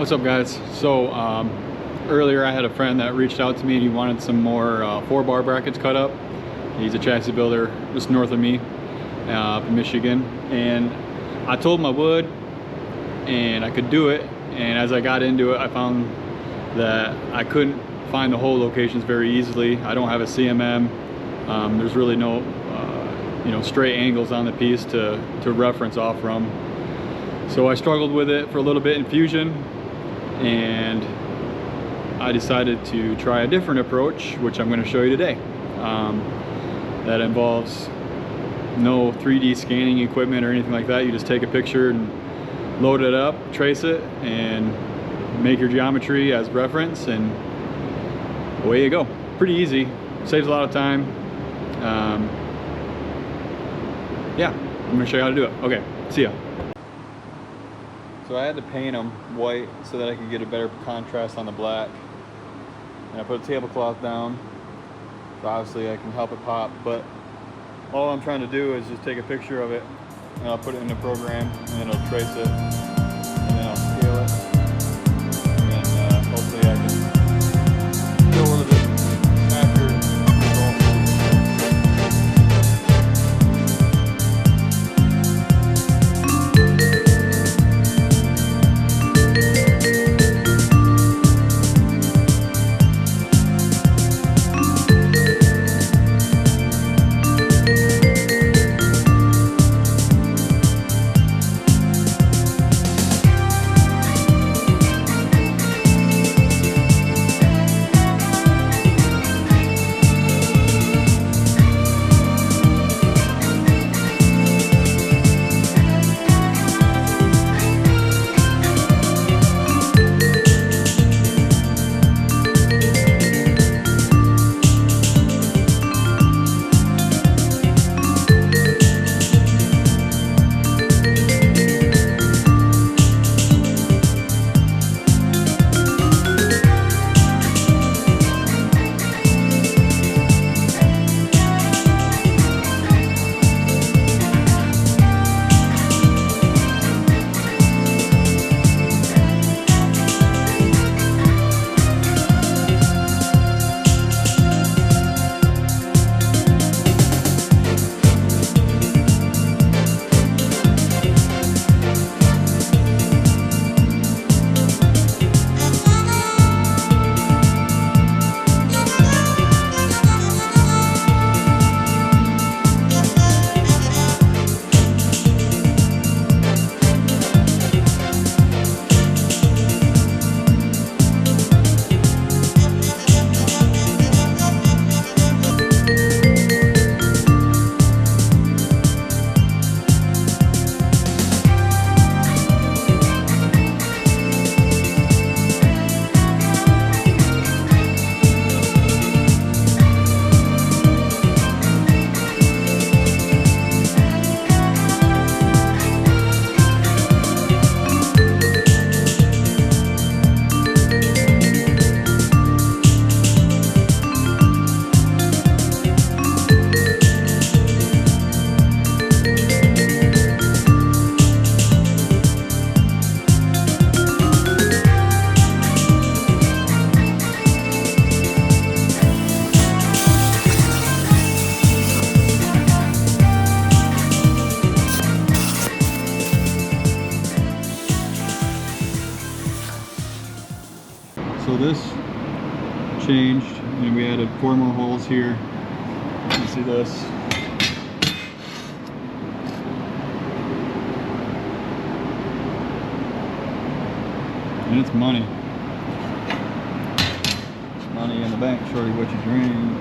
What's up, guys? So earlier I had a friend that reached out to me and he wanted some more 4-bar brackets cut up. He's a chassis builder just north of me up in Michigan, and I told him I would and I could do it. And as I got into it, I found that I couldn't find the hole locations very easily. I don't have a CMM. There's really no straight angles on the piece to reference off from. So I struggled with it for a little bit in Fusion, and I decided to try a different approach, which I'm going to show you today. That involves no 3D scanning equipment or anything like that. You just take a picture and load it up, trace it, and make your geometry as reference, and away you go. Pretty easy, saves a lot of time. Yeah, I'm going to show you how to do it. Okay, see ya. So I had to paint them white so that I could get a better contrast on the black. And I put a tablecloth down, so obviously I can help it pop, but all I'm trying to do is just take a picture of it, and I'll put it in the program, and then it'll trace it, and then I'll scale it, and then hopefully I can go a little bit accurate result. So this changed, and we added 4 more holes here. You see this? And it's money. It's money in the bank, shorty what you dream.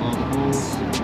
All the holes.